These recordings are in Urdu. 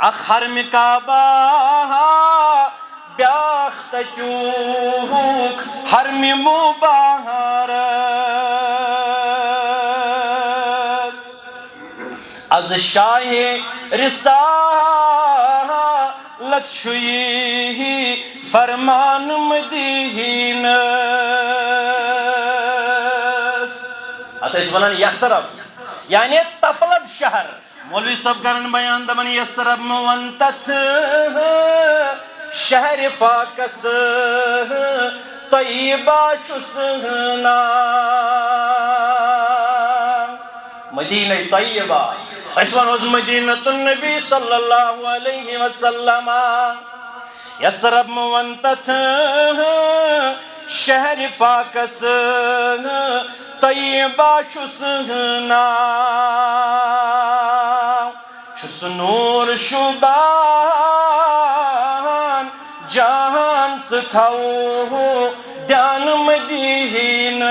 اخ حرم کعبہ بیاخ تتیوک حرم مبارک از شاہ رسالت شوی فرمان مدینس اتھ ونان یسرب یعنی تپلد شہر مولوی صاحب کرن بیان دمن یسرب مونتت شہر پاکس طیبہ چس نام مدینہ طیبہ اس ونوز مدینہ النبی صلی اللہ علیہ وسلم یسرب مونتت شہر پاکس طیبہ چس نام چس نور شبان جہان ستھاؤ دیان مدینس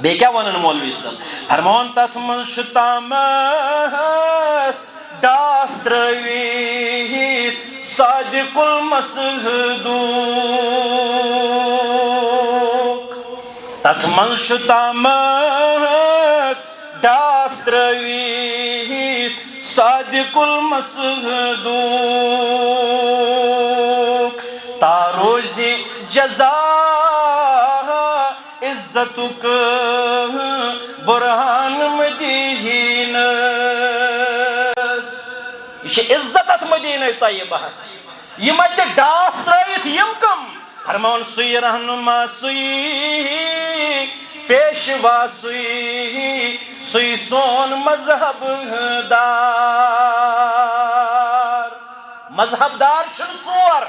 بے کیا ونن مولوی صاحب فرمان تتھ من شتامت ڈاف ترویت صادق المصدوق تتھ من شتامت ڈاف ترویت صادق المصدوق تاروزی جزا عزتک برہان مدینس یہ عزت مدینہ طیبہ یہ مت ڈاف ترائیت یم کم فرمان سوئی رہنما سوئی پیشوا سوئی سون مذہب دار مذہب دار چھن ژور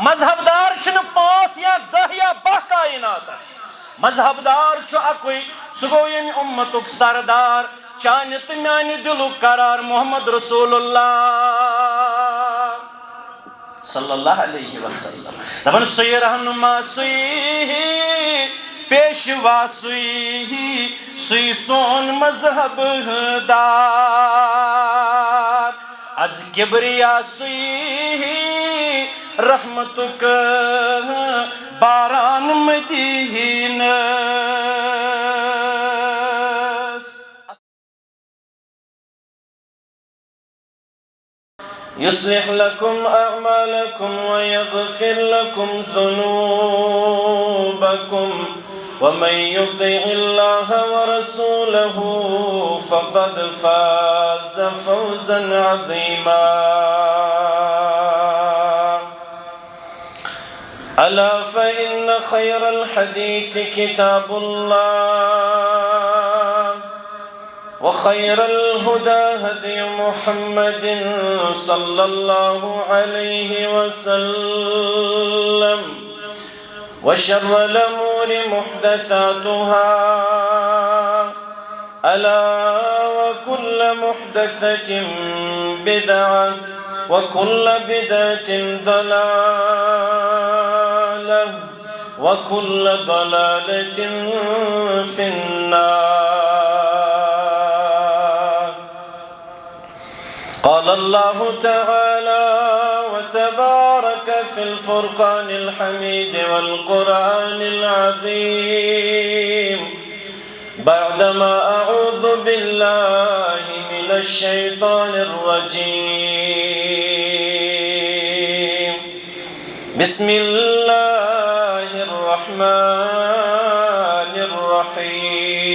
مذہب دار چھن 5 یا 10 یا 12 کائناتس مذہب دار چھو اکوئی سگو یم امتک سردار چانہ تو میانہ دلک قرار محمد رسول اللہ صلی اللہ علیہ وسلم دپن سوئی رہنما سوئی پیشوا سوئی سون مذہب دار از کبریا سوئی رحمتک باران مدینس يصلح لكم أعمالكم ويغفر لكم ذنوبكم ومن يطع الله ورسوله فقد فاز فوزا عظيما ألا فإن خير الحديث كتاب الله وخير الهدى هدي محمد صلى الله عليه وسلم وشر الأمور محدثاتها ألا وكل محدثة بدعة وكل بدعة ضلالة وكل ضلالة في النار قال الله تعالى وتبارك في الفرقان الحميد والقرآن العظيم بعدما أعوذ بالله من الشيطان الرجيم بسم الله الرحمن الرحيم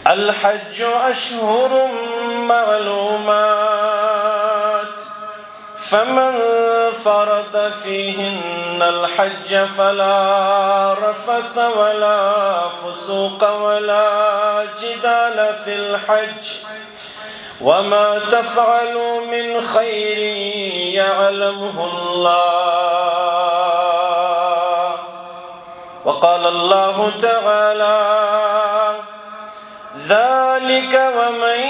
الحج أشهر معلومات فمن فرض فيهن الحج فلا رفث ولا فسوق ولا جدال في الحج وما تفعلوا من خير يعلمه الله وقال الله تعالى ذلك ومن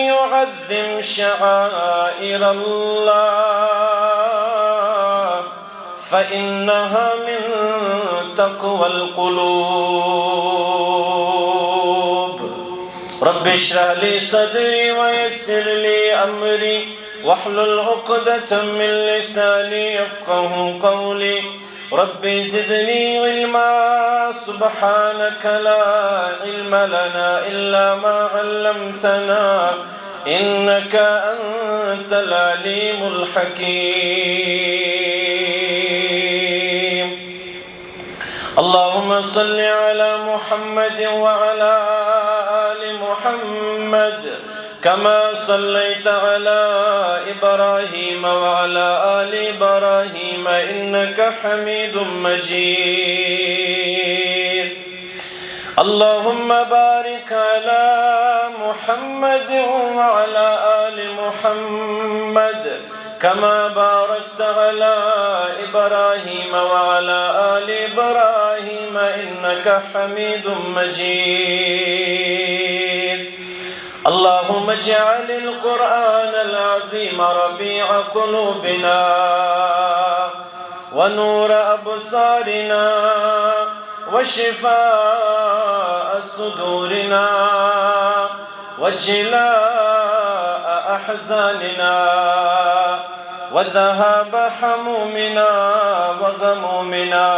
يعظم شعائر الله فإنها من تقوى القلوب رب اشرح لي صدري ويسر لي أمري واحلل عقدة من لساني يفقه قولي رب زدني علما سبحانك لا علم لنا إلا ما علمتنا إنك أنت العليم الحكيم اللهم صل على محمد وعلى آل محمد كما صليت على إبراهيم وعلى آل إبراهيم إنك حميد مجيد اللهم بارك على محمد وعلى آل محمد كما باركت على إبراهيم وعلى آل إبراهيم إنك حميد مجيد اللهم اجعل القرآن العظيم ربيع قلوبنا ونور أبصارنا وشفاء صدورنا وجلاء أحزاننا وذهاب حمومنا وغمومنا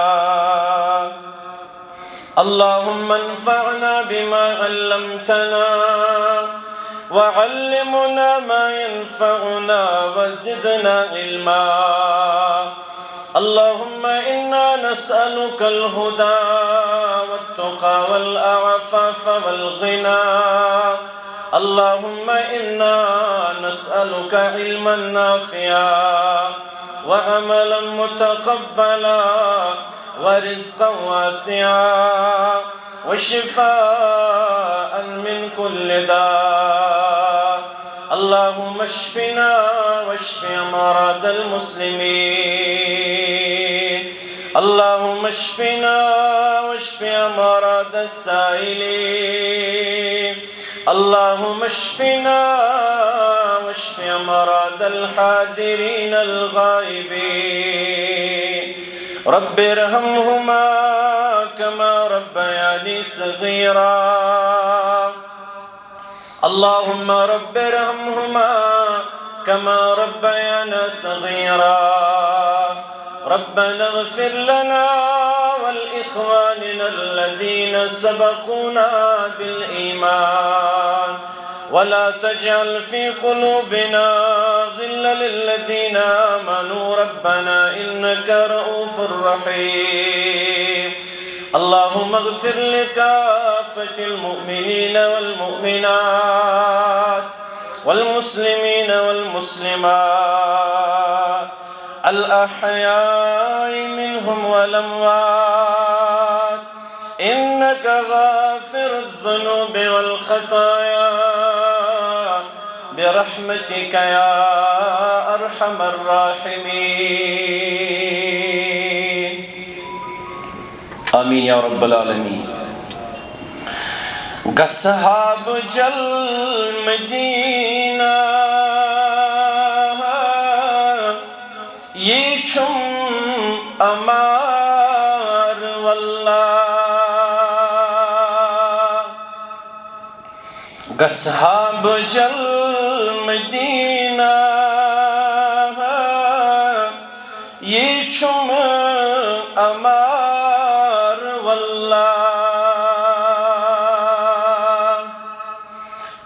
اللهم انفعنا بما علمتنا وعلمنا ما ينفعنا وزدنا علما اللهم إنا نسألك الهدى والتقى والعفاف والغنى اللهم إنا نسألك علما نافعا وعملا متقبلا ورزقا واسعا وشفاء من كل داء اللهم اشفنا واشف مرضى المسلمين اللهم اشفنا واشف مرضى السائلين اللهم اشفنا واشف مرضى الحاضرين الغائبين رب ارحمهما كما ربياني صغيرا اللهم رب ارحمهما كما ربيانا صغيرا ربنا اغفر لنا ولإخواننا الذين سبقونا بالإيمان ولا تجعل في قلوبنا غلا للذين آمنوا ربنا إنك رؤوف رحيم اللهم اغفر لكافة المؤمنين والمؤمنات والمسلمين والمسلمات الأحياء منهم والأموات إنك غافر الذنوب والخطايا برحمتك يا أرحم الراحمين آمين يا رب العالمين قصحاب جل مدينة يچم أمار والله قصحاب جل مدينة يچم أمار والله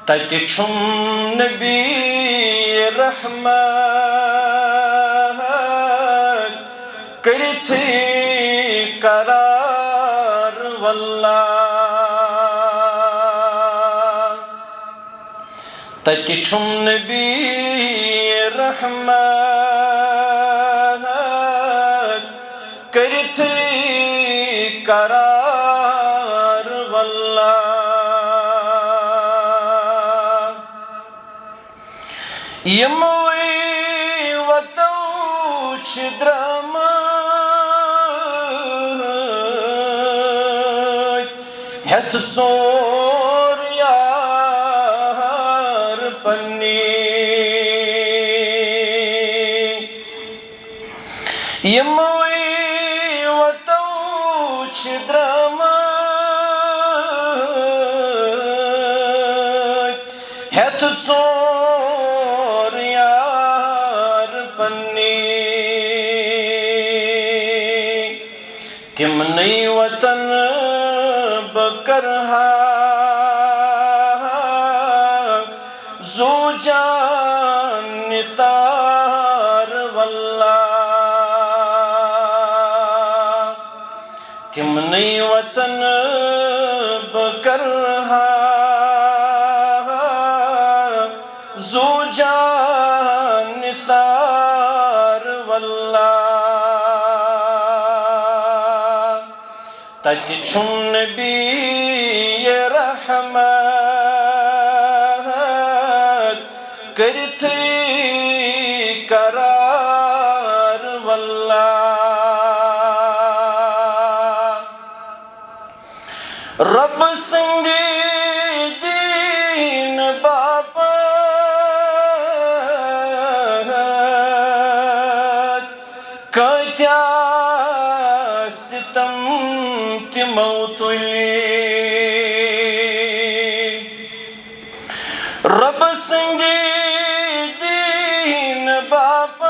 تجچم نبي رحمت کرتی قرار والله تجچم نبي رحمت کرتی قرار والله يموي وتوش دراما هتصور يار بني يموي وتوش دراما ہیتھ ژور یار پننی تمنٕے وطن بہٕ کرہا زو جان نثار واللہ تمنٕے وطن بہٕ کرہا زو جان نثار واللہ تتہِ چھُم نبی رحمت کرتھٕے قرار واللہ رب سٕنٛدِ دیٖن باپتھ کۭتیاہ ستم تِمو تُلۍ رب سٕنٛدِ دیٖن باپتھ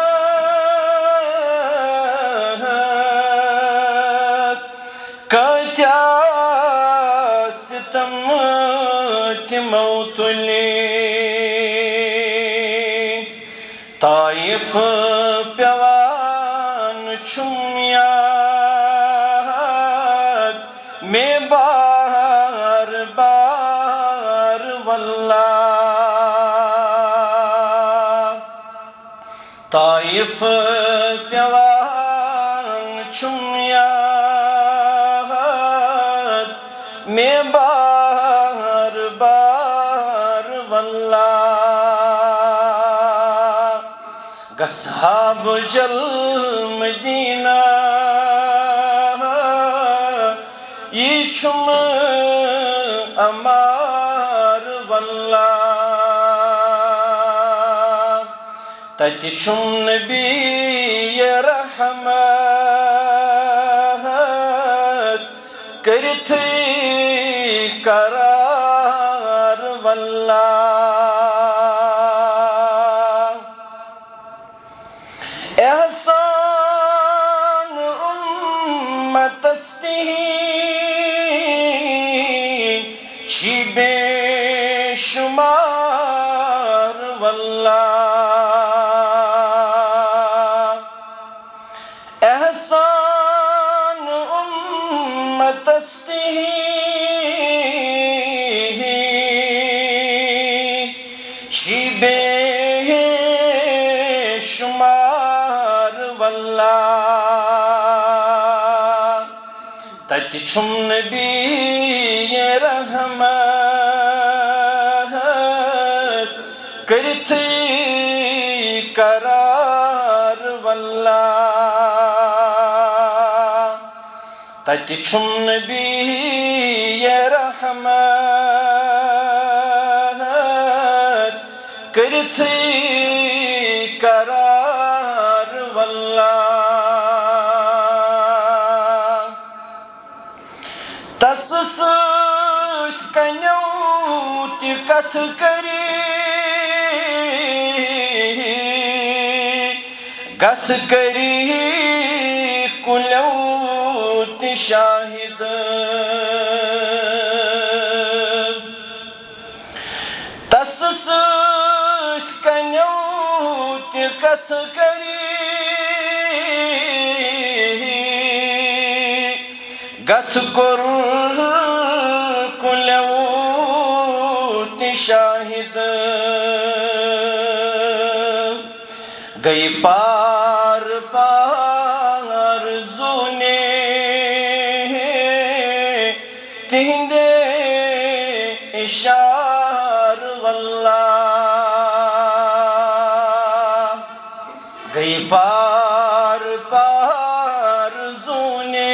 کۭتیاہ ستم تِمو تُلۍ طائف پیوان چھُم یاد مےٚ بار بار واللہ طائف پیوان چھُم یاد مےٚ بار بار واللہ گژھہا بہٕ جل مدینہ یہِ چھُم امار واللہ تتہِ چھُم نبی رحمت کرتھٕے قرار واللہ احسان امتس تِہِنٛدۍ چھِ بے شمار واللہ احسان امتس تِہِنٛدۍ چھِ بے شمار واللہ تتہِ چھُم نبی رحمت کرتھٕے قرار واللہ تتہِ چھُم نبی رحمت کرتھٕے قرار واللہ تس سۭتۍ کنیو تہِ کتھٕ کتھٕ کری کُلیو تہِ شاہد تس سۭتۍ کنیو تہِ کتھٕ گتھ کوٚر کُلیو تہِ شاہد گٔے پار پار زوٗنہِ تِہنٛدے اِشار واللہ گٔے پار پار زوٗنہِ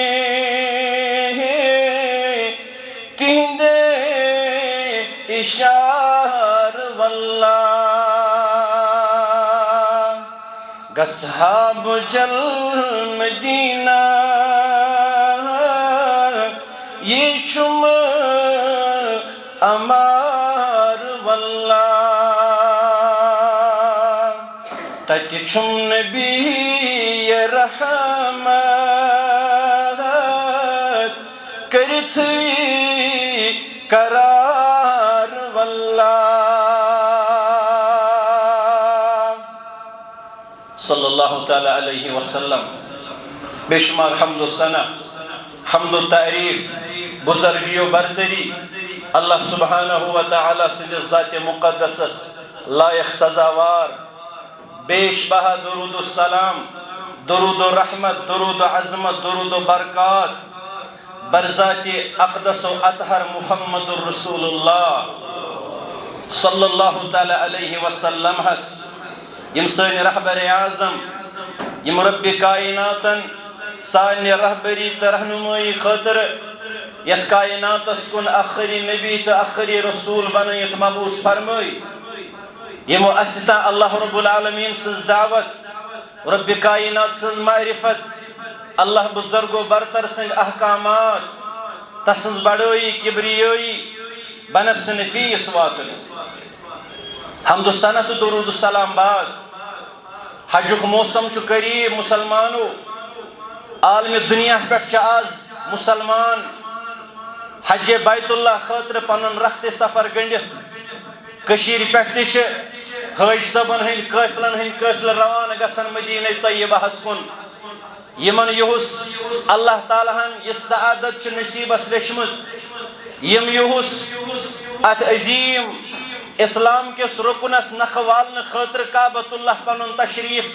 تِہنٛدے اِشار واللہ گژھہا بہٕ جل مدینہ یہِ چھُم امار واللہ اتہ چھم نبی رحمت کرت قرار واللہ صلی اللہ تعالی علیہ وسلم. بے شمار حمد و ثنا، حمد و تعریف، بزرگی و برتری اللہ سبحانہ و تعالی سندس ذات مقدسس لائق سزاوار. بیش بہا درود السلام، درود و رحمت، درود و عظمت، درود و برکات برذات اقدس و اطہر محمد الرسول اللہ صلی اللہ تعالی علیہ وسلم حس یم سانی رہبر اعظم یم رب کائناتن سانی رہبری تہ رہنمائی خاطر یت کائناتس کن آخری نبی تہ آخری رسول بنائیت مبعوث فرمائی. یمو استا اللہ رب العالمین سز دعوت، رب کائنات سز معرفت، اللہ بزرگ و برتر سنگ احکامات، تسنز بڑوئی کبریوئی بنفس نفیس واتن. حمد و ثنا تو درود السلام بعد حجک موسم چھ قریب مسلمانو. عالم دنیا پہ آز مسلمان حج بیت اللہ خاطر پنن رخت سفر گنڈت کشیر پہ حج صبن ہند قافلن روانہ گسن مدینہ طیبہ کن. یمن یہس اللہ تعالیٰ ہن یہ سعادت چھ نصیبس لیچمت یم یہس ات عظیم اسلام کس رکنس نخ والن خاطر کعبۃ اللہ پنن تشریف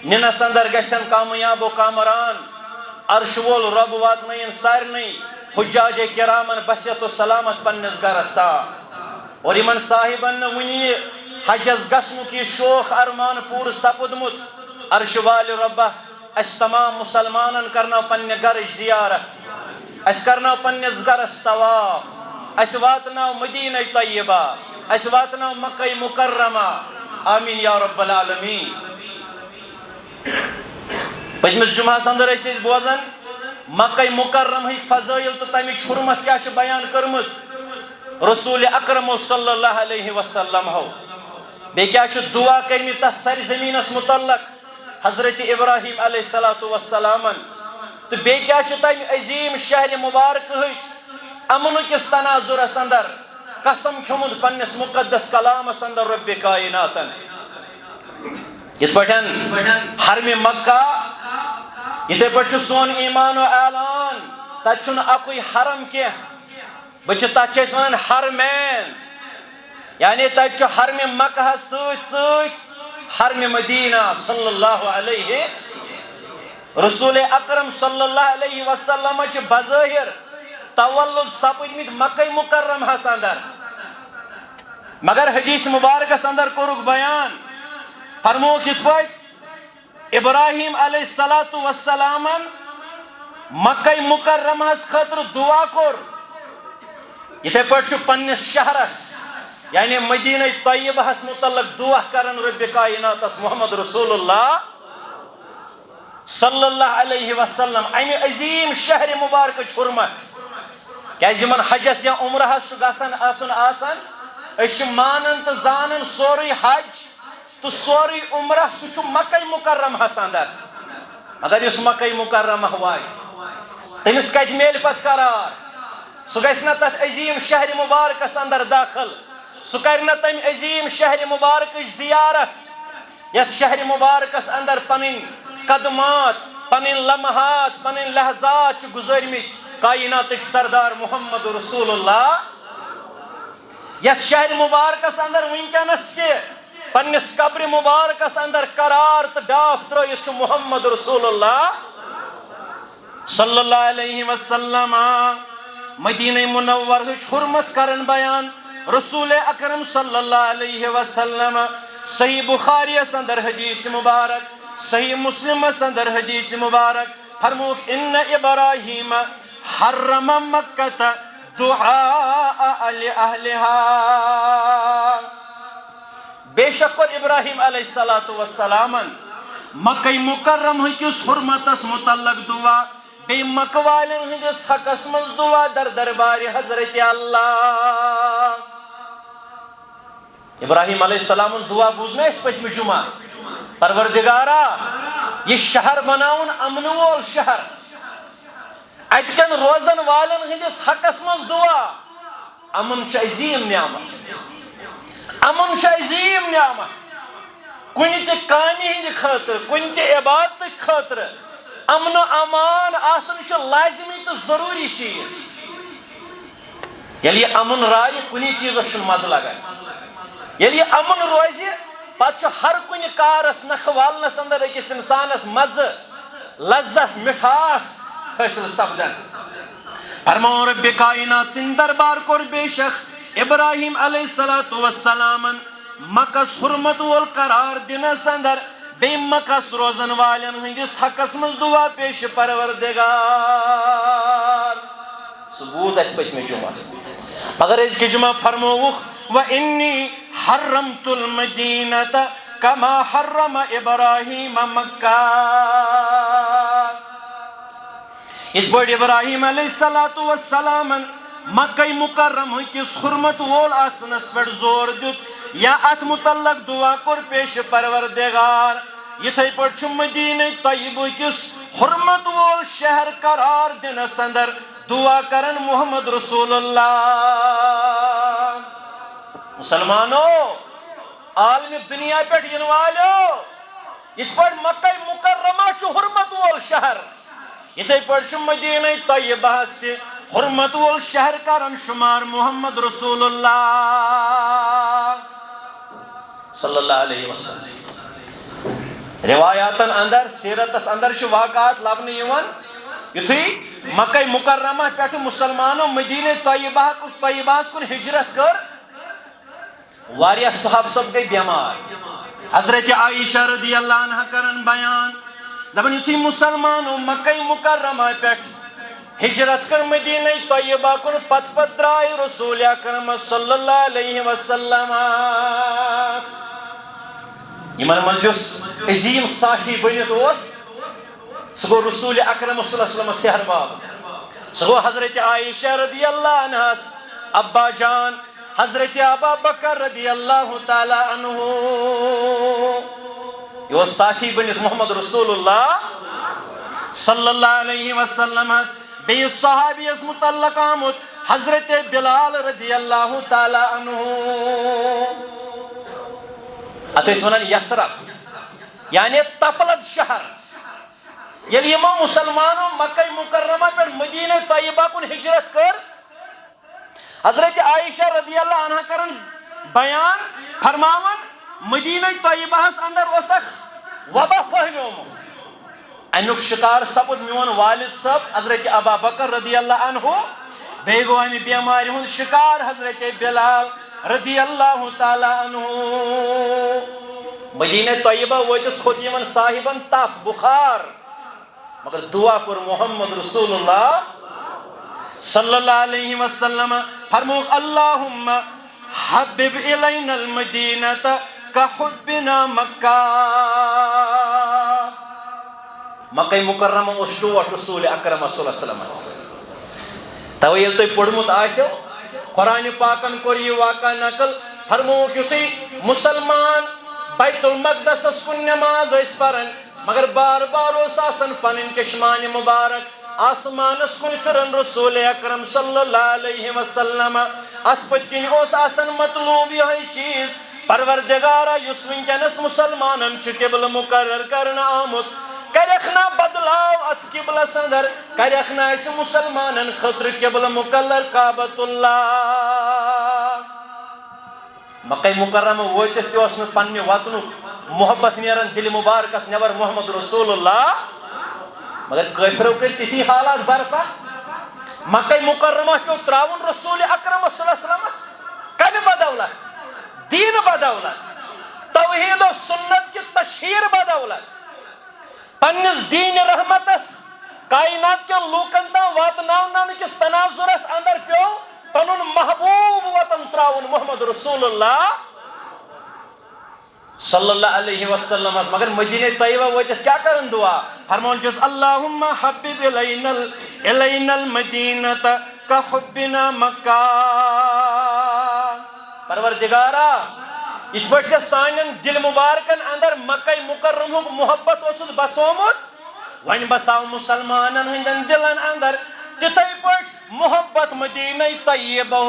ننس اندر گھن کامیاب و کامران. عرش وول رب واتنین سارنی حجاج کرامن بسیت و سلامت پنس گرس تا. اور یمن صاحبن ونی حجس گسنک یہ شوق ارمان پور سپدمت عرش وال ربہ اس تمام مسلمانن کرنا پنہ گرچ زیارت، اس کرنا پنس گرس طواف، اس واتنا مدینہ طیبہ، اس واتنا مکہ مکرمہ. آمین یا رب العالمین. پچمس جمعہ اندر بوزان مکہ مکرمہ فضائل تو تمچ حرمت کیا بیان کرمت رسول اکرم صلی اللہ علیہ وسلم ہو. بے کیا دعا کرمی تر سرزمینس متعلق حضرت ابراہیم علیہ السلام تو بے کیا تم عظیم شہر مبارک امن کس تناظرس اندر قسم کھیومت پنس مقدس کلامس اندر رب کائناتن. یت پٹھن حرم مکہ یتھے پٹھ سون ایمان و اعلان تت اکوئی حرم کی بچ تت ونان حرمین یعنی تت حرم مکہ ست حرم مدینہ صلی اللہ علیہ رسول اکرم صلی اللہ علیہ وسلم بظاہر تولد سپدمت مکہ مکرمہ اندر مگر حدیث مبارکس اندر کورک بیان فرموک یت پٲٹھۍ ابراہیم علیہ السلام مکہ مکرمہ خاطر دعا کور یتھے پٲٹھۍ پننس شہرس یعنی مدینہ طیبہ متعلق دعا کرن رب کائناتس محمد رسول اللہ صلی اللہ علیہ وسلم امہ عظیم شہر مبارک حرمت کیازِ یمن حجس یا عمرہس گژھن آسان أسۍ مانن تو زانن سوری حج تو سوری عمرہ سہ مکہ مکرمہ اندر مگر اس مکہ مکرمہ وات تمس کتہ میل پت قرار سہ گژھِ نہ تتھ عظیم شہر مبارکس اندر داخل سہ کر نہ تم عظیم شہر مبارک زیارت یتھ شہر مبارکس اندر پن قدمات پن لمحات پن لحظات گزرمت کائنات سردار محمد رسول اللہ یتھ شہر مبارکس اندر ونکس تہ پنس قبر مبارکس اندر قرار تو ڈاف ترٲیِتھ چھُ محمد رسول اللہ صلی اللہ علیہ وسلم مدینہ منور حرمت کرن بیان رسول اکرم صلی اللہ علیہ وسلم صحیح بخاری اندر حدیث مبارک صحیح مسلم اندر حدیث مبارک فرموک ان ابراہیم حرم مکہ دعاء لأہلہا بے شک ابراہیم علیہ السلام مکہ مکرمہ کس حرمتس متعلق دعا بے مکہ والن ہندس حقس من دعا در دربار حضرت اللہ. ابراہیم علیہ السلام دعا بوزنا اس پچھم جمعہ پروردگارا یہ شہر بناون امن وول شہر اتکن روزن والن ہندس حقس مز دعا امن چھ عظیم نعمت امن چھ عظیم نعمت کن تہ کامہ ہند خاطر کن تہ عبادت خاطر امن و امان آسن چھ لازمی تو ضروری چیز یل یہ امن رائے کنی چیزس چھ مزہ لگان یل یہ امن روزِ پتہ ہر کن کارس نخ والنس اندر اکس انسانس مزہ لذت مٹھاس حاصل سپدان فرماؤ رب کائنات سن دربار کور بے شک ابراہیم علیہ الصلوۃ والسلام مکس حرمت وول قرار دنس اندر بے مکس روزن والن ہندس حقس مز دعا پیش پروردگار ثبوت اس پتمہ جمعہ مگر اس کے جمعہ فرموخ وانی حرمت المدینۃ کما حرم ابراہیم مکہ اس بڑی ابراہیم علیہ الصلوۃ والسلام مکہ مکرمہ کس حرمت وول آسنس پر زور دیت یا ات متعلق دعا کور پیش پروردگار یتھے پٹ مدینہ طیبہ کس حرمت وول شہر قرار دنس اندر دعا کرن محمد رسول اللہ مسلمانو عالم دنیا پہ ین والو یت پٹ مکہ مکرمہ چھ حرمت وول شہر یتھے پٹ مدینہ طیبہ سے حرمت وول شہر کرن شمار محمد رسول اللہ صلی اللہ علیہ وسلم روایاتن اندر سیرتس اندر چھ واقعات لبنہ یوان یتھے مکہ مکرمہ پہ مسلمانوں مدینہ طیبہ کن ہجرت کر واریاہ صحاب سب گئی بیمار حضرت عائشہ رضی اللہ عنہ کرن بیان دپن یتھے مسلمانوں مکہ مکرمہ پہ ہجرت کر مدینہ طیبہ کن پت پت درائے رسول اکرم صلی اللہ علیہ وسلم یمن من جس عظیم ساتھی بنت سہ گو رسول اکرم صلی اللہ علیہ وسلم باب سہ گو حضرت عائشہ رضی اللہ عنہ ابا جان حضرت ابا بکر رضی اللہ تعالی عنہ یہ ساتھی بنت محمد رسول اللہ صلی اللہ علیہ وسلم بیس صحابی اس متعلق آمد حضرت بلال رضی اللہ تعالی عنہ اتیس ونن یسرب یعنی تپلد شہر یل یمو مسلمانوں مکہ مکرمہ پر مدینہ طیبہ کن ہجرت کر حضرت عائشہ رضی اللہ عنہ کرن بیان فرماون مدینہ طیبہ اندر اوسخ وبا پھہلیومت انک شکار سپد میون والد صاحب حضرت ابا بکر رضی اللہ عنہ بیٚیہِ گوٚو امہِ بیمارِ ہُنٛد شکار حضرت بلال رضی اللہ تعالی عنہ مدینہ طیبہ وٲتِتھ کھوٚت یِمن صاحبن تف بخار مگر دعا کوٚر محمد رسول اللہ صلی اللہ علیہ وسلم فرموک اللہم حبب الینا المدینۃ کحبنا مکہ مکہ مکرمہ اوس ٹوٹھ رسول اکرم صلی اللہ علیہ وسلم تو یل تُہۍ پوٚرمُت آسیو قرآن پاکن کوٚر یہِ واقعہ نقل فرمووُکھ یُتھُے مسلمان بیت المقدسس کُن نماز ٲسۍ پران مگر بار بار اوس آسان پنٕنۍ چشمان مبارک آسمانس کُن پھران رسول اکرم صلی اللہ علیہ وسلم اتھ پٔتۍ کِنۍ اوس آسان مطلوب یِہوٚے چیٖز پروردگارا یُس وٕنکٮ۪نس مسلمانن چھُ قبلہٕ مقرر کرنہٕ آمُت کریکھ نا بدلاو ات قبلس اندر کریکھ نا اس مسلمانن خطر قبل مقرر کعبۃ اللہ مکہ مکرمہ وٲتِتھ تہِ اوس نہٕ پننہِ وطنُک محبت نیران دل مبارکس نٮ۪بر محمد رسول اللہ مگر کٲفرو کٔرۍ تِتھی حالات برپا مکہ مکرمہ پیوٚو تراوُن رسول اکرم صلی اللہ علیہ وسلمس کمہِ بدولت دین بدولت توحید و سنت کی تشہیر بدولت پنس دین رحمتس کائنات کے لوکن تام واتناونہٕ کس تناظرس اندر پیو پنن محبوب وطن تراؤن محمد رسول اللہ صلی اللہ علیہ وسلم مگر مدینہ طیبہ وٲتِتھ کیا کرن دعا فرمون چھُس اللہم حبب الینا المدینۃ کحبنا مکہ پروردگارا اس پہ سانن دل مبارکن اندر مکہ مکرمہ محبت اوسس بسومت ون بساو مسلمانن ہندن دلن اندر تتھے پہ محبت مدینہ طیبہ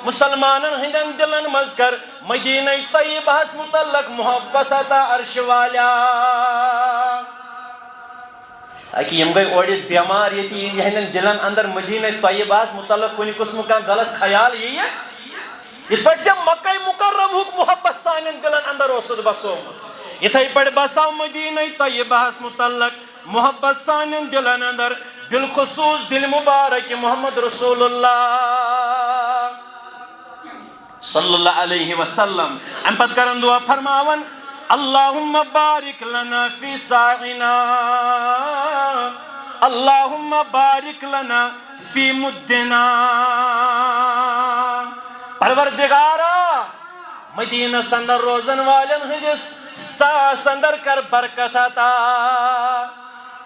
مسلمانن ہندن دلن مز کر مدینہ طیبہ متعلق محبت عطا عرش والا اکی یم گئی اوڑت بیمار یتی ہندن دلن اندر مدینہ طیبہ متعلق کن قسم کا غلط خیال یہ اس پہ مکہ مکرمہ محبت سانن دلن اندر اوسد بسومت اتھے پہ بساو مدینہ طیبہ متعلق محبت سانن دلن اندر بالخصوص دل مبارک محمد رسول اللہ صلی اللہ علیہ وسلم ام پت کرن دعا فرماون اللہم بارک لنا فی ساعنا اللہم بارک لنا فی مدنا پروردگارا مدینہ سندر روزن والن ہندس ساس اندر کر برکت عطا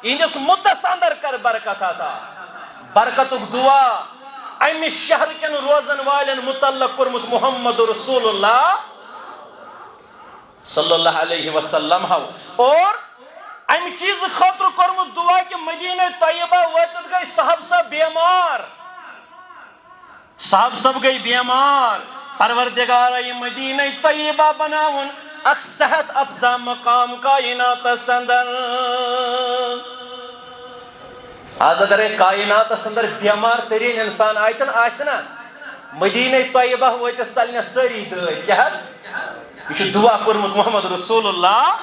انجس مدس اندر کر برکت عطا برکتک دعا ام شہر کن روزن والن متعلق کرمت محمد رسول اللہ صلی اللہ علیہ وسلم ہو اور ام چیز خاطر کرمت دعا کہ مدینہ طیبہ واتت گئی صاحب سب بیمار صاحب سب گئی بیمار پروردگارہ یہ مدینہ طیبہ بناون اک صحت افزا مقام کائنات سندر آج اگر ایک کائنات سندر بیمار ترین انسان آئیتن آئیتنا مدینہ طیبہ ویتت چلنے سری دائی کیا یہ دعا کرمت محمد رسول اللہ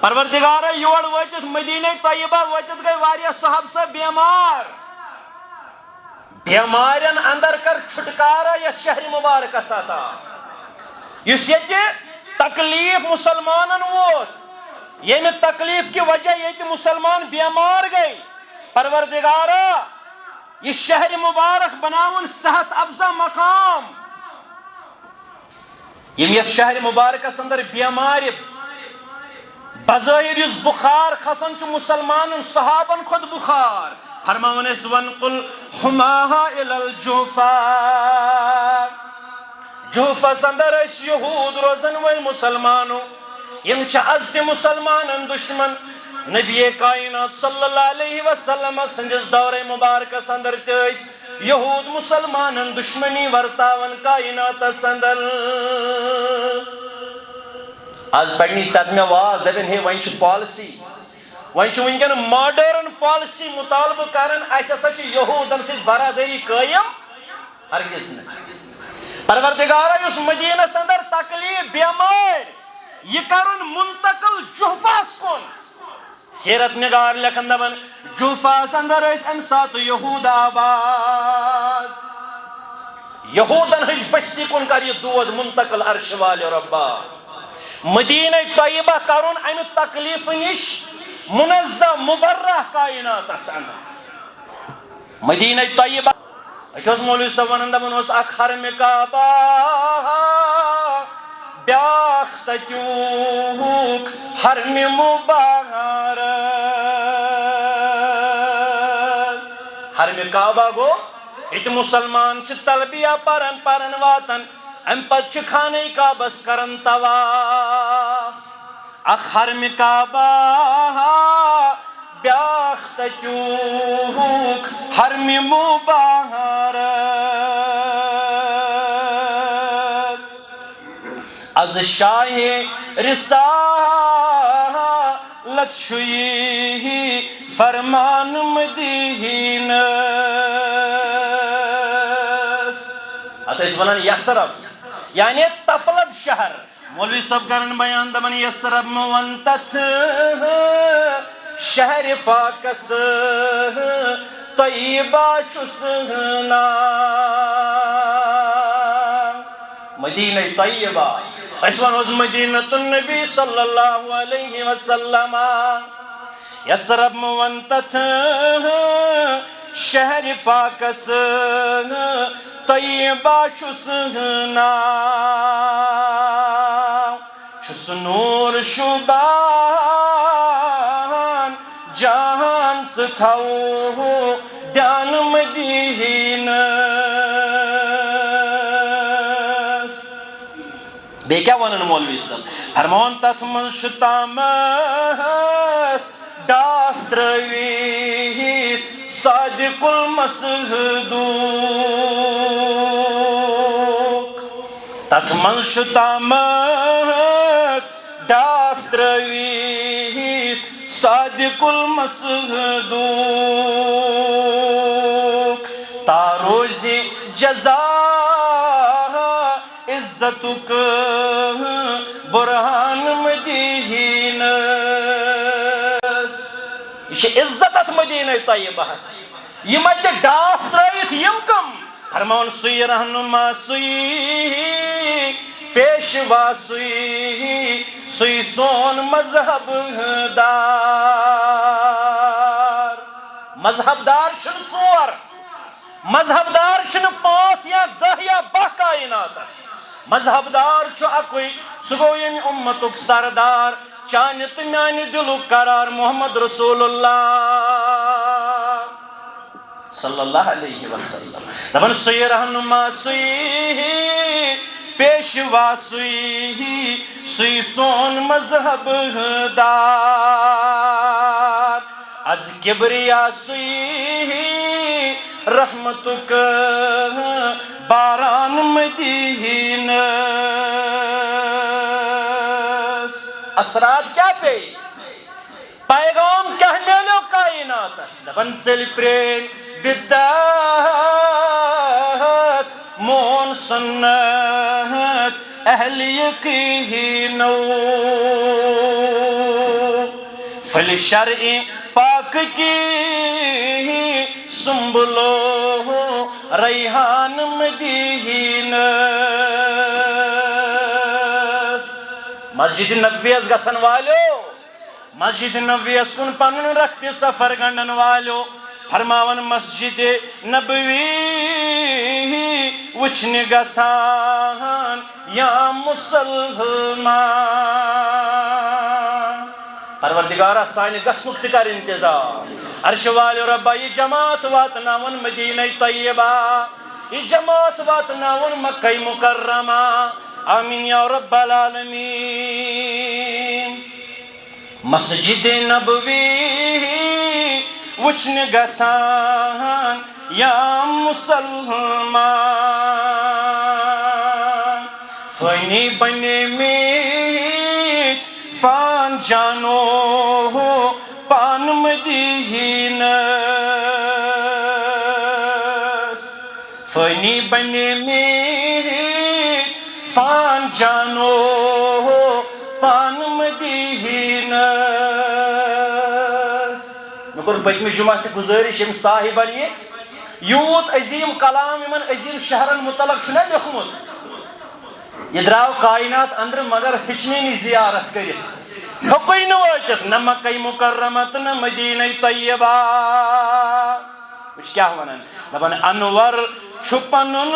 پروردگارہ یوڑ ویتت مدینہ طیبہ ویتت گئی واریا صاحب سے بیمار بیمارین اندر کر چھٹکارا یا شہر مبارک ساتا اس یہ تکلیف مسلمانن ووت یہ تکلیف کی وجہ یہ مسلمان بیمار گئی پروردگارا یہ شہر مبارک بناون صحت افزا مقام یہ شہر مبارک اندر بیمار بظاہر اس بخار کھسن چھ مسلمانن صحابن خود بخار فرماون اس ونقل حماها الى الجوفا جوفا سندر اس یہود روزن وی مسلمانو یم چھ ازد مسلمانن دشمن نبی کائنات صلی اللہ علیہ وسلم سنجس دور مبارک سندر تیس یہود مسلمانن دشمنی ورتاون کائنات سندر آج پڑھنی چاہت میں واز دبن ہے وہیں چھ پالسی وہیں چھ ونکن ماڈرن پالسی مطالبہ کرن ایسا سچ یہودن سے برادری قائم ہرگز نہیں پروردگارہ اس مدینہ سندر تکلیف بیمار یہ کرن منتقل جوفاس کن سیرت نگار لکھن دبن جوفاس اندر اس امسات یہود آباد یہودن ہج بشتی کن کر یہ دود منتقل عرش والے ربا مدینہ طیبہ کرن ام تکلیف نش منظم مبرہ کائنات اندر مدینہ طیبہ اتوس مولوی صاحب ونن دپان اوس اکھ حرم کعبہ بیاکھ تتیوک حرم مبارک حرم کعبہ گو ات مسلمان چھ تلبیہ پرن واتن ام پت چھ خانہ کعبس کرن طواف اکھ حرم کعبہ بیاکھ تتیوک حرم مبارک از شاہ رسالت شوی فرمان مدینہ اتھا اس ونان یسرب یعنی تپلد شہر مولوی صاحب کرن بیان دمن یسرب مونتت شہر پاکس طیبہ چسنا مدینہ طیبہ اسوان وز مدینہ النبی صلی اللہ علیہ وسلم یسرب مونتت شہر پاکس طیبہ چسنا چس نور شبان جہان ستھاؤ دیان مدینہ بے کیا ونن مولوی صاحب فرمان تتھ من شتامت ڈاف ترویت صادق المصدوق تتھ من شتامت ڈاف ترویت صادق المصدوق تاروزی جزا عزتک برہان مدینس یہ عزت مدینہ طیبہ یہ مت ڈاف ترائیت یم کم فرمان سوی رہنما سوی پیشوا سوی سون مذہب دار مذہب دار چھن ژور مذہب دار چھن 5 یا 10 یا 12 کائنات مذہب دار چھو اکوئی سگو یم امتک سردار چانہ تو میانہ دلک قرار محمد رسول اللہ صلی اللہ علیہ وسلم دپن سوی رہنما سوی پیشوا سوی سون مذہب دار از کبریا سوی رحمتک باران مدینس اثرات کیا پہ پیغام کیا میلو کائنات دپن چل پرین بدعت مون سنت اہل یقینو فل شرع پاک کی سنبلو ریحان مدینس مسجد نبویس گسن والو مسجد نبویس کن پنن رکھتی سفر گنڈن والو فرماون مسجد نبوی وچھن گسان یا مسلمان پروردگارہ سانی گسنک تکر انتظار عرش والی ربا یہ جماعت واتناون مدینہ طیبہ یہ جماعت واتناون مکہ مکرمہ آمین یا رب العالمین مسجد نبوی وچھن گسان یا مسلمان فانی بنے میت فان جانو پان مدینس فانی بنے میت فان جانو پان مدینس مکر بچمی جمعہ تی گزارش یم صاحبان یہ یوت عظیم کلام یمن عظیم شہرن متعلق چھنا لکھمت یہ دراو کائنات اندر مگر ہچنی زیارت کرت ہکوئی نواتت نہ مکہ مکرمت نہ مدینہ طیبہ وچ کیا ونن دپن انور چھپنن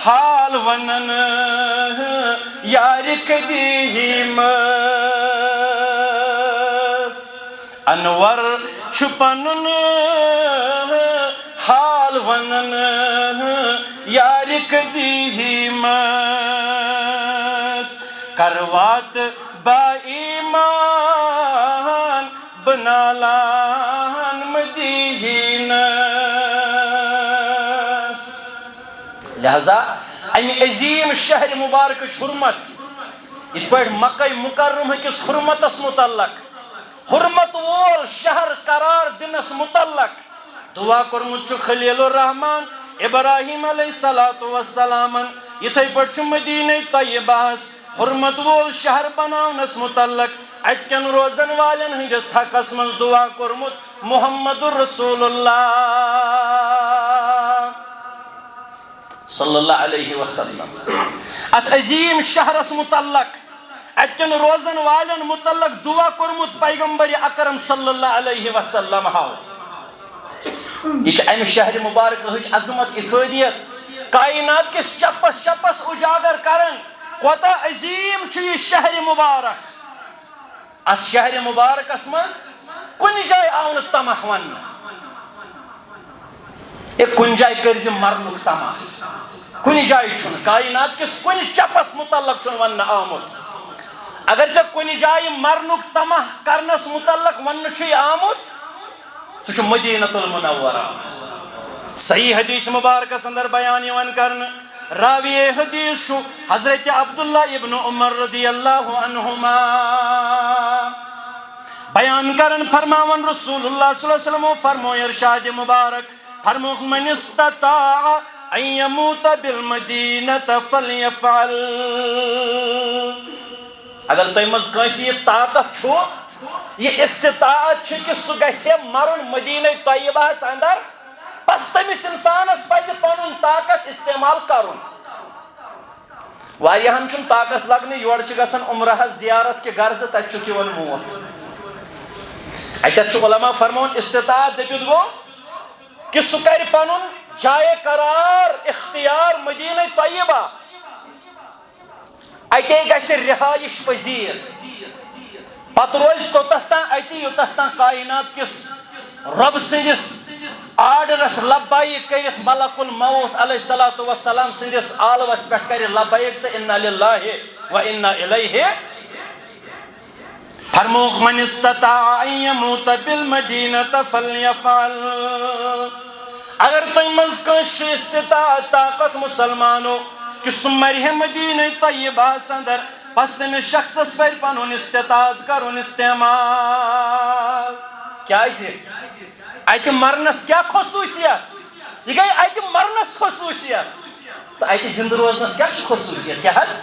حال ونن یار قدیمس انور چھپنن حال ونن یار قدیمس کروات با ایمان بنالان مدینس لہذا این عظیم شہر مبارک حرمت اس پر مکہ مکرمہ کس حرمت اس متعلق حرمت وول شہر قرار دنس متعلق دعا کرمت خلیل الرحمن ابراہیم علیہ السلام یتھے پہ مدینہ طیبہ حرمت وول شہر بناونس متعلق اتکن روزن والن ہندس حقس من دعا کرمت محمد رسول اللہ صلی اللہ علیہ وسلم ات عظیم شہرس متعلق اتکن روزن والن متعلق دعا کرمت پیغمبر اکرم صلی اللہ علیہ وسلم ہاو یہ ام شہر مبارک ہچ عظمت افادیت کائنات کس چپس چپس اجاگر کرن کوتا عظیم چھ یہ شہر مبارک ات شہر مبارک اسمز کن جائے آون تمہ ون ایک کن جائے کرز مرنک تمہ کن جائے کائنات کس کن چپس متعلق ون آمت اگر ژے کن جائے مرنک تمہ کرنس متعلق ون آمت سہ مدینۃ المنورہ صحیح حدیث مبارکس اندر بیان یوان کرن راوی حدیث شو حضرت عبداللہ ابن عمر رضی اللہ عنہما بیان کرن فرماون رسول اللہ صلی اللہ علیہ وسلم فرمو ارشاد مبارک فرمو من استطاع ان يموت بالمدینة فلیفعل اگر تو مز کنسی یہ طاقت چھو یہ استطاعت چھ کہ سہ گژھِ مرن مدینہ طیبہ اندر بس تمس انسانس پزِ پنن طاقت استعمال کرن واریاہن چھن طاقت لگنہ یور چھ گژھان عمرہ زیارت کے غرض تت چھُکھ یوان موت اتت چھ علماء فرمون استطاعت دپت گو کہ سہ کر پنن جائے قرار اختیار مدینہ طیبہ اتے گژھِ رہائش پذیر پتہ روز توتھ تان اتی یوتھ تان کائنات کس رب سندس آرڈرس لبیک کرت ملک الموت علیہ الصلوۃ والسلام سندس عالوس پہ کر لبیک تو انا للہ و انا الیہ فرموک من استطاع ان يموت بالمدینة فلیفعل اگر تم مز کنش استطاعت طاقت مسلمانو کہ سہ مرہ مدینہ طیبہ اندر پس تمس شخصس پر پنن استطاعت کرن استعمال کیا اتہ مرنس کیا خصوصیت یہ گئی اتہ مرنس خصوصیت تو اتہ زندہ روزنس کیا خصوصیت کیا حس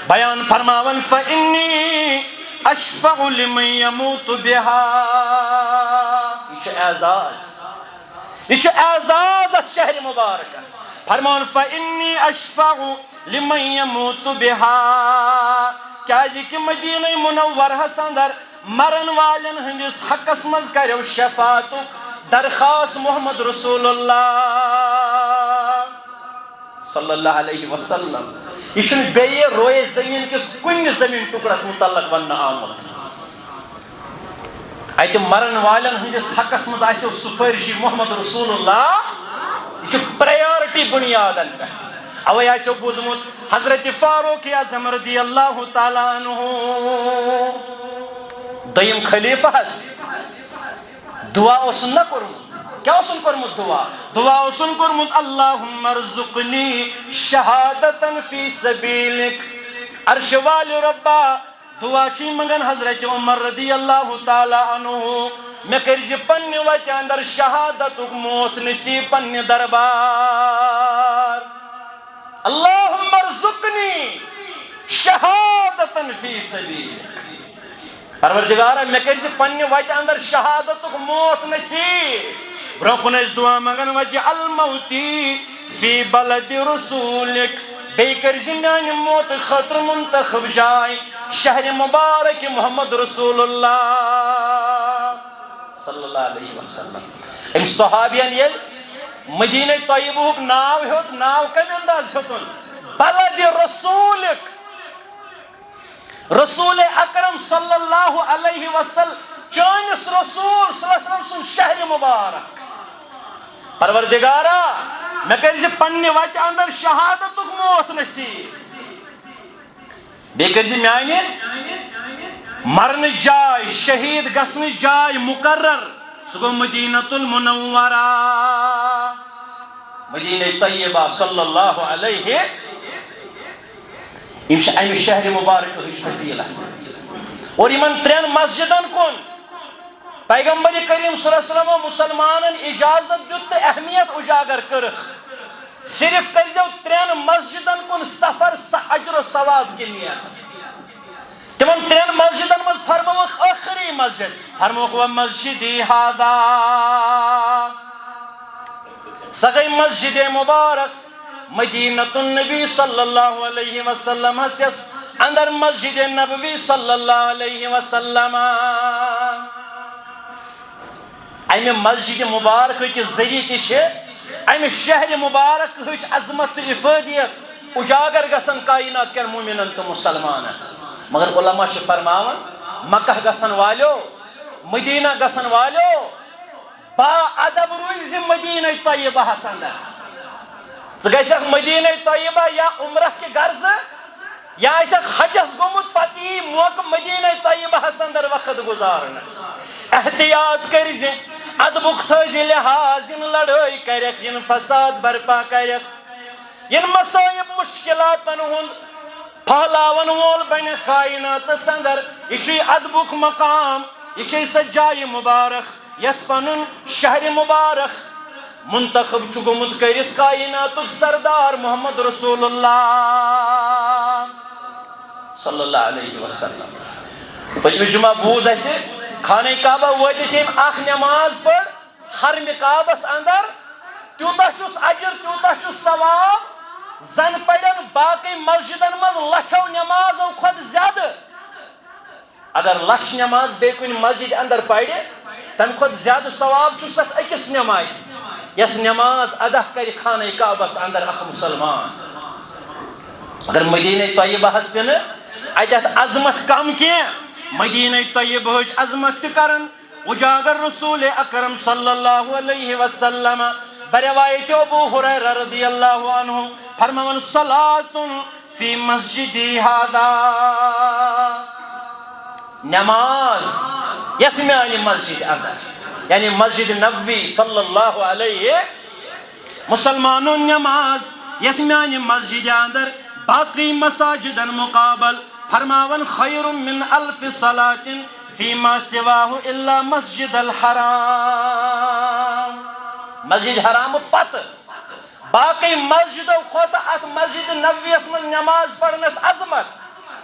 بیان فرماون فانی اشفع لمن يموت بها یہ اعزاز ات شہر مبارکس فرمان فانی اشفع لمن يموت بها کیا کہ مدینہ منورہ اندر مرن والن ہندس حقس مز کرو شفاعت درخواست محمد رسول اللہ صلی اللہ علیہ وسلم یہ بیے روئے زمین کس کن زمین ٹکڑس متعلق ون آمت اتہ مرن والن ہندس حقس مز آسو سفارشی محمد رسول اللہ یہ پریارٹی بنیادن پہ اوے آسو بوزمت حضرت فاروق اعظم رضی اللہ تعالی عنہ دویم خلیفہ دعا اسن نہ کورمت کیا اسن کورمت دعا اسن کورمت اللہم ارزقنی شہادتا فی سبیلک عرش والی ربا دعا چی منگن حضرت عمر رضی اللہ تعالی عنہ میں کرج پنی وجہ اندر شہادت موت نصیب پنی دربار اللہم ارزقنی شہادتا فی سبیلک پروردگارہ میں کرج پنی وجہ اندر شہادت موت نصیب برکن اس دعا منگن وجہ الموتی فی بلد رسولک بے کرج میان موت خطر منتخب جائے شہر مبارک محمد رسول اللہ صلی اللہ علیہ وسلم ام صحابین یل مدینہ طیبہ ناو ہیوت ناو کم انداز ہیوتن بلد رسولک رسول اکرم صلی اللہ علیہ وسلم چانس رسول صلی اللہ علیہ وسلم سن شہر مبارک پروردگارہ میں کرج پنی وجہ اندر شہادت موت نصیب بے کرج میانی مرن جائے شہید گسن جائے مقرر سگو مدینۃ المنورہ مدینہ طیبہ صلی اللہ علیہ امہ شہر مبارک فضیلت اور ان ترین مسجدن کن پیغمبر کریم صلی اللہ علیہ وسلم مسلمانن اجازت دیت اہمیت اجاگر کرخ صرف کرجو ترین مسجدن کن سفر اجر و ثواب کی نیت تمن ترین مسجدن مز فرموخ آخری مسجد فرموخ و مسجدی هذا سگئی مسجد مبارک مدینۃ النبی صلی اللہ علیہ وسلم ہسیس اندر مسجد نبوی صلی اللہ علیہ وسلم امہ مسجد مبارک کے ذریعہ تہ امہ شہر مبارک ہچ عظمت تو افادیت اجاگر گسن کائنات کن مومنن تو مسلمانن مگر علماء چھ فرماون مکہ گسن والو مدینہ گسن والو با ادب روز مدینہ طیبہ اندر گژھکھ مدینہ طیبہ یا عمرہ کہ غرض یا حجس گومت پتہ موقع مدینہ طیبہ اندر وقت گزارنس احتیاط کر ادبک تھز لحاظ ان لڑائی کرک ان فساد برپا کرک ان مصائب مشکلاتن ہند پھہلاون وول بن کائنات اندر یہ ادبک مقام یہ سہ جائے مبارک یت پن شہر مبارک منتخب گومت کرت کائنات سردار محمد رسول اللہ صلی اللہ علیہ وسلم پچھم جمعہ بوز اسے خانہ کعبہ وٲتِتھ ییٚمۍ اکھ نماز پٔر حرمِ کعبس اندر تیوٗتاہ چھُس اجر تیوٗتاہ چھُس ثواب زن پڑن باقی مسجدن مز لچھو نمازو کھۄتہٕ زیادٕ اگر لچھ نماز بیٚیہِ کُنہِ مسجد اندر پرِ تمہِ کھۄتہٕ زیادٕ ثواب چھُس تتھ أکِس نمازِ یس نماز ادا کرِ خانہ کعبس اندر اکھ مسلمان اگر مدینہ طیبہس تہِ نہٕ اتھ عظمت کم کینٛہہ مدینہ طیبہٕچ عظمت تہِ کرن اجاگر رسول اکرم صلی اللہ علیہ وسلم بروایت ابو ہریرہ رضی اللہ عنہ فرماون صلاۃ فی مسجدی ھذا نماز یتھ میانہ مسجد اندر یعنی مسجد نبوی صلی اللہ علیہ مسلمانوں نماز یتھ میانہ مسجد اندر باقی مساجدن مقابل فرماون خیر من الف صلاۃ فیما سواہ الا مسجد الحرام مسجد حرام پتہ باقی مسجدوں کھوتہ ات مسجد نبویس من نماز پڑھنس عظمت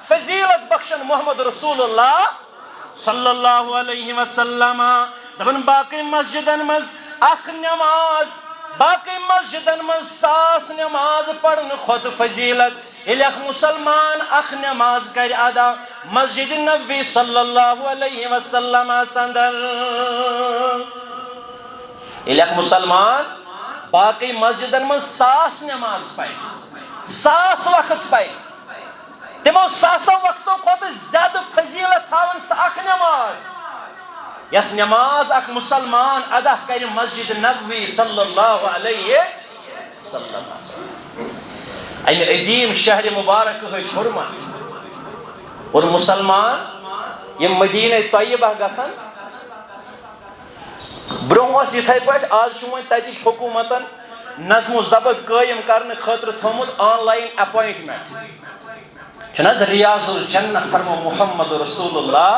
فضیلت بخشن محمد رسول اللہ صلی اللہ علیہ وسلم دپن باقی مسجدن مز اخ نماز باقی مسجدن مز 1000 نماز پڑھن کھوتہ فضیلت ییٚلہِ اکھ مسلمان اکھ نماز کر ادا مسجد نبوی صلی اللہ علیہ وسلم اندر ییٚلہِ اکھ مسلمان باقی مسجدن مز 1000 نماز پڑِ 1000 وقت پڑِ تمو 100 وقتو کھوتہٕ زیادٕ فضیلت تھاون سہ اکھ نماز یس نماز اکھ مسلمان ادا کر مسجد نبوی صلی اللہ علیہ وسلم امہ عظیم شہر مبارک ہچ حرمت اور مسلمان یم مدینہ طیبہ گژھن برونٛہہ اوس یِتھے پٲٹھۍ آز چھُ وۄنۍ تتِچ حکوٗمتن نظم و ضبط قٲیِم کرنہٕ خٲطرٕ تھوٚمُت آن لایِن اپوینٹمنٹ چھُنہٕ حظ ریاض الجنہ فرمو محمد رسول اللہ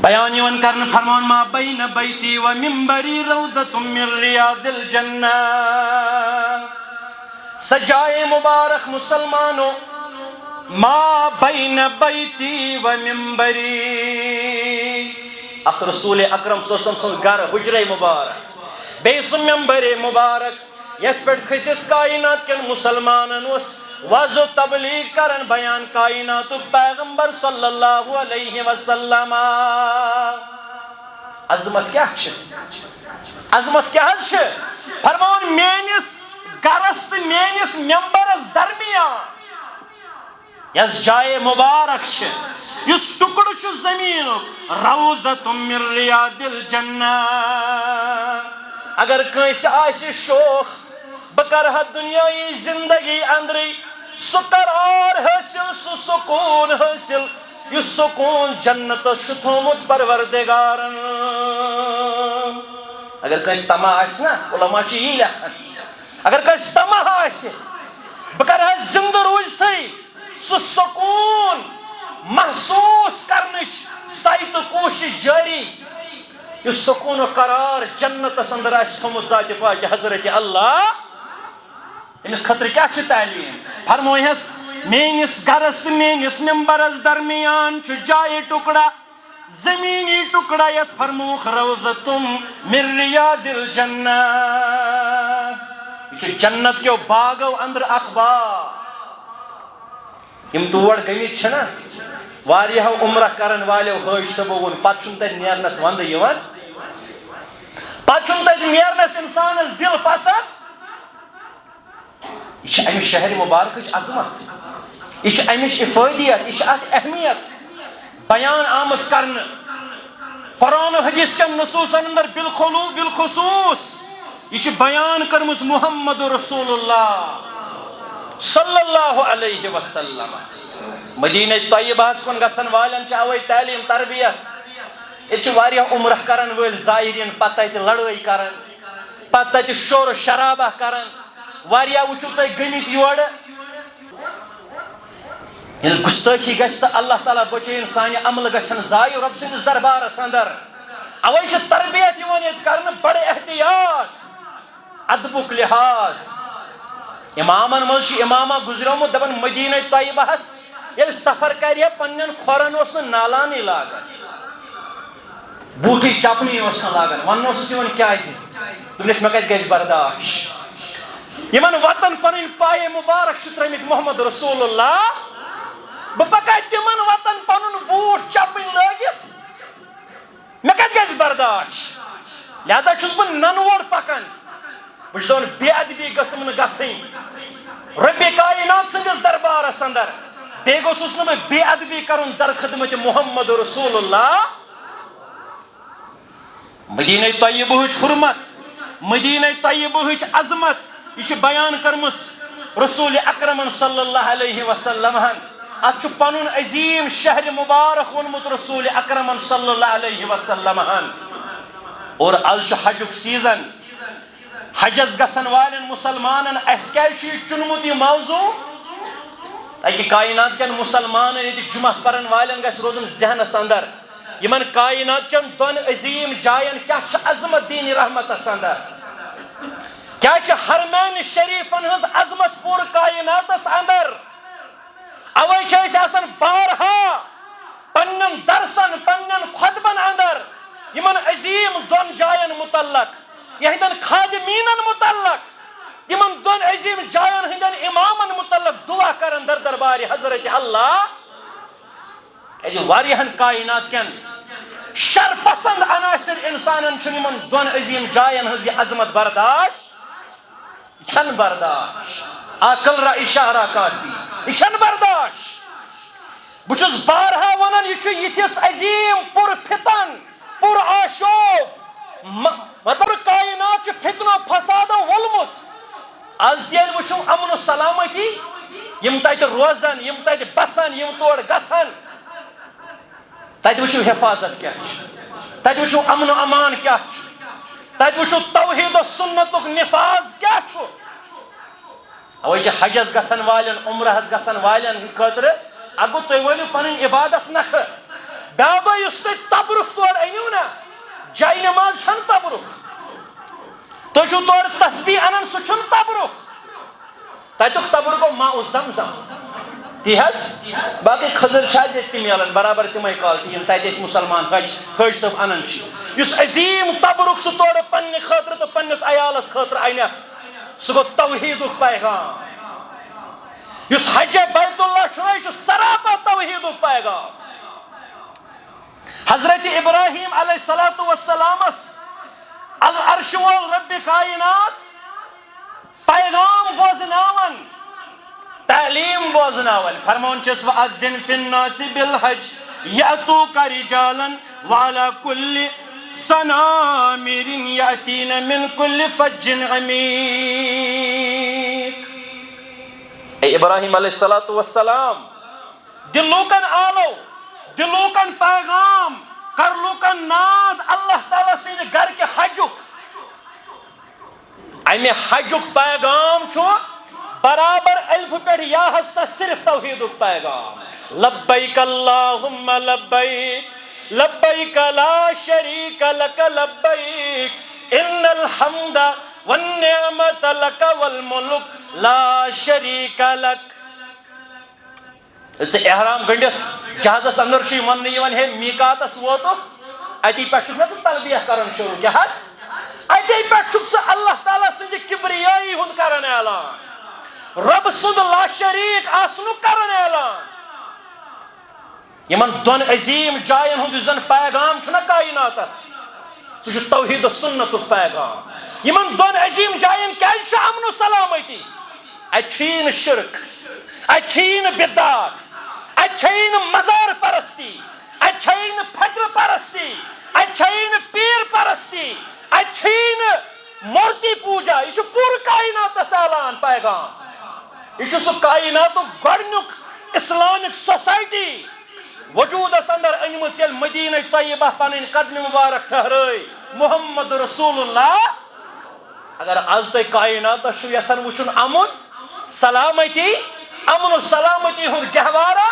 بیان یِوان کرنہٕ فرمان ما بین بیتی و منبری روضۃ من ریاض الجنہ سجائے مبارک مسلمانوں ما بین بیتی و منبری اخ رسول اکرم صلی اللہ علیہ وسلم گھر حجرے مبارک بیٚیہِ سُہ ممبر مبارک یتھ پٮ۪ٹھ کھٔسِتھ کائنات کٮ۪ن مسلمانن اوس وعظ و تبلیغ کرن بیان کائناتُک پیغمبر صلی اللہ علیہ وسلم عظمت کیا عظمت کیا فرماون میٲنِس گرس تو میٲنِس ممبرس درمیان یس جائے مبارک یس ٹکڑ زمینُک روضۃ من ریاض الجنہ اگر کٲنٛسہِ آسہِ شوق بہٕ کرہا دُنیٲیی زندگی اندرٕے سُہ قرار حٲصِل سُہ سکوٗن حٲصِل یُس سکوٗن جنتس چھُ تھوٚومُت پروردگارن اگر کٲنٛسہِ تما آسہِ نا علما چھِ یی لیکھان اگر کٲنٛسہِ تما آسہِ بہٕ کرہا زندٕ روٗزتھٕے سُہ سکوٗن محسوٗس کرنٕچ سعی تہٕ کوٗشش جٲری یُس سکوٗنُک قرار جنتس اندر آسہِ تھوٚومُت ذاتِ پاکہِ حضرت اللہ أمس خطر کیا چھ تعلیم فرمویس میٲنِس گرس تہٕ میٲنِس ممبرس درمیان چھُ جایہِ ٹُکڑا زمینی ٹُکڑا یتھ فرموکھ روضۃ من ریاض الجنہ یہ چھُ جنت کیو باغو اندر اکھ باغ یم تور گٔمٕتۍ چھِنا واریاہو عمرہ کرن والیو حٲج صٲبو ووٚن پتہٕ چھُنہٕ تتہِ نیرنس ونٛدٕ یِوان پتہٕ چھُنہٕ تتہِ نیرنس انسانس دل پژان یہ چھِ امہِ شہر مبارکٕچ عظمت یہ چھِ امِچ افٲدیت یہ چھِ اتھ اہمیت بیان آمٕژ کرنہٕ قرآن و حدیث کٮ۪ن نصوٗصن اندر بالخصوص یہ بیان کرمز محمد رسول اللہ صلی اللہ علیہ وسلم. مدینہ طیبہ کن گژھن والن اوے تعلیم تربیت یہ واریاہ عمرہ کرن ول زائرین پتہ لڑائی کرن پتہ شور و شرابہ کرن واریاہ وچھو تُہۍ گٔمٕتۍ یورٕ ییٚلہِ گُستٲخی گژھِ تہٕ اللہ تعالیٰ بچٲیِن سانہِ عملہٕ گژھن ضایع رۄب سٕنٛدِس دربارس اندر. اوے چھِ تربیت یِوان ییٚتہِ کرنہٕ بڑٕ احتیاط ادبُک لحاظ. امامن منٛز چھُ امامہ گُزریومُت دپان مدینہ طیبہس ییٚلہِ سفر کرِ ہے پننٮ۪ن کھۄرن اوس نہٕ نالانٕے لاگان بوٗٹٕے چپنٕے اوس نہٕ لاگان وننہٕ اوسُس یِوان کیازِ دوٚپنَکھ مےٚ کتہِ گژھِ برداش. یمن وطن پنٕنۍ پایے مبارک چھِ ترٲمٕتۍ محمد رسول اللہ بہٕ پکا تِمن وطن پنُن بوٗٹھ چپٕنۍ لٲگِتھ مےٚ کتہِ گژھِ برداش. لہذا چھُس بہٕ ننوور پکان بہٕ چھُس دپان بے ادبی گٔژھٕم نہٕ گژھٕنۍ رۄبِ کائنات سٕنٛدِس دربارس اندر. بیٚیہِ گوٚژھُس نہٕ بہٕ بے ادبی کرُن در خدمت محمد رسول اللہ. مدینہ طیبہٕچ حرمت مدینہ طیبہٕچ عظمت یہ چھِ بیان کٔرمٕژ رسول اکرمن صلی اللہ علیہ وسلم. اتھ چھُ پنُن عظیم شہر مبارک ووٚنمُت رسول اکرمن صلی اللہ علیہ وسلم. اور آز چھُ حجُک سیزن حجس گژھن والٮ۪ن مُسلمانن اسہِ کیازِ چھُ یہِ چُنمُت یہِ موضوع تاکہ کائنات کٮ۪ن مُسلمانن ییٚتہِ جمعہ پرن والٮ۪ن گژھِ روزُن ذہنس اندر یمن کائنات چٮ۪ن دۄن عظیٖم جاین کیاہ چھِ عظمت دینِ رحمتس اندر کیا چھِ حرمین شریفن ہٕنٛز عظمت پوٗرٕ کائناتس اندر. اوے چھِ أسۍ آسان بارہا پننٮ۪ن درسن پننٮ۪ن خطبن اندر یمن عظیٖم دۄن جاین متعلق یہندٮ۪ن خادمیٖنن متعلق یمن دۄن عظیٖم جاین ہٕنٛدٮ۪ن امامن متعلق دعا کران در دربارِ حضرت اللہ. کیازِ واریاہن کائنات کٮ۪ن شر پسند عناصر انسانن چھُنہٕ یمن دۄن عظیٖم جاین ہٕنٛز یہِ عظمت برداشت چھن برداشت. عقل را اشارہ کافی یہ چھن برداشت. بہٕ چھُس بارہا ونان یہ چھُ یِتھِس عظیٖم پُر فتن پُر آشوب مطلب کائنات چھُ فتنو فسادو وولمُت. آز ییٚلہِ وٕچھو امن و سلامتی یم تتہِ روزان یم تتہِ بسان یم تور گژھان تتہِ وٕچھو حفاظت کیاہ چھِ تتہِ وٕچھو امن و امان کیاہ چھُ تتہِ وٕچھو توحید و سنتُک نفاذ کیاہ چھُ. اوے چھِ حجس گژھن والٮ۪ن عمرہس گژھن والٮ۪ن ہٕنٛدِ خٲطرٕ اکھ گوٚو تُہۍ وٲلِو پنٕنۍ عبادت نکھٕ بیٛاکھ گوٚو یُس تُہۍ تبرُک تورٕ أنِو نا جاے نماز چھنہٕ تبرُک تُہۍ چھِو تورٕ تسبیح انان سُہ چھُنہٕ تبرُک. تتیُک تبرُک گوٚو ماء زمزم تی حظ باقٕے کھٔزٕر چھِ حظ ییٚتہِ تہِ میلان برابر تِمے کالٹی یِم تتہِ أسۍ مُسلمان حٲج صٲب انان چھِ. یُس عظیٖم تبرُک سُہ تورٕ پننہِ خٲطرٕ تہٕ پننِس عیالس خٲطرٕ انکھ سُہ گوٚو توحیدُک پیغام. یُس حجِ بیت اللہ چھُ یہِ چھُ سراپا توحیدُک پیغام. حضرت ابراہیم علیہ الصلوۃ والسلامس العرش وول رب کائنات پیغام بوزناون تعلیم بوزناون فرمان چھس وَأَذِّن فِي النَّاسِ بِالْحَجِّ يَأْتُوكَ رِجَالًا وَعَلَى كُلِّ صَنَامِرٍ يَأْتِينَ مِنْ كُلِّ فَجٍّ عَمِيقٍ. اے ابراہیم علیہ الصلوۃ والسلام دِ لوٗکن آلو دِ لوٗکن پیغام کر لوٗکن ناد اللہ تعالیٰ سٕنٛدِ گرکہِ حجُک. امہِ حجُک پیغام چھُ برابر الف پٮ۪ٹھ یاہس تہٕ صرف توحیدُک پیغام. لبیک اللہم لبیک لبیک لا شریک لک لبیک ان الحمد والنعمت لک والملک لا شریک لک. ژٕ احرام گٔنڈِتھ جہازس اندر چھُ وننہٕ یِوان ہے میقاتس ووتُکھ اتی پٮ۪ٹھ چھُکھ نا ژٕ تلبیہ کرُن شروع کیاہ حظ اتی پٮ۪ٹھ چھُکھ ژٕ اللہ تعالیٰ سٕنٛدِ کبریٲیی ہُنٛد کران اعلان رب سُنٛد لا شریٖک آسنُک کران اعلان. یمن دۄن عظیٖم جاین ہُنٛد یُس زن پیغام چھُنہ کائناتس سُہ چھُ توحید و سنتُک پیغام. یمن دۄن عظیٖم جاین کیازِ چھُ امن و سلامتی اتہِ چھُیی نہٕ شرک اتہِ چھُیی نہٕ بدعات اتہِ چھیی نہٕ مزار پرستی اتہِ چھیی نہٕ فقر پرستی اتہِ چھیی نہٕ پیٖر پرستی اتہِ چھیی نہٕ مورتی پوجا یہ پور کائنات سالان پیغام یہ سہ کائنات گۄڈنیُک اسلامک سوسائٹی وجودس اندر انمس یل مدینہ طیبہ پن قدم مبارک ٹھہرائے محمد رسول اللہ اگر آز تھی کائنات یسن وچن امن سلامتی امن و سلامتی ہند گہوارہ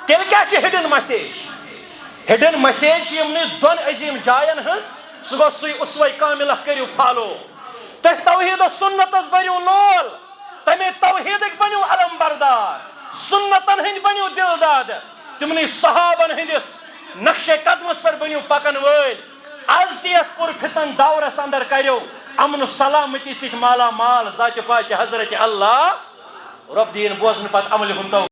تیل کیا ہڈن مسیج یمنی دون عظیم جائن ہز سہ گو سی اسوہ کاملہ کرو فالو تھی توحید و سنتس بریو لول تمے توحید بنو علم بردار سنتن ہند بنو دلداد تمنی صحابن ہندس نقش قدمس پر بنو پکن ول آز تیت پور فتن دورس اندر کرو امن و سلامتی سۭتۍ مالا مال ذات پاک حضرت اللہ رب دین بوزن پت عمل ہند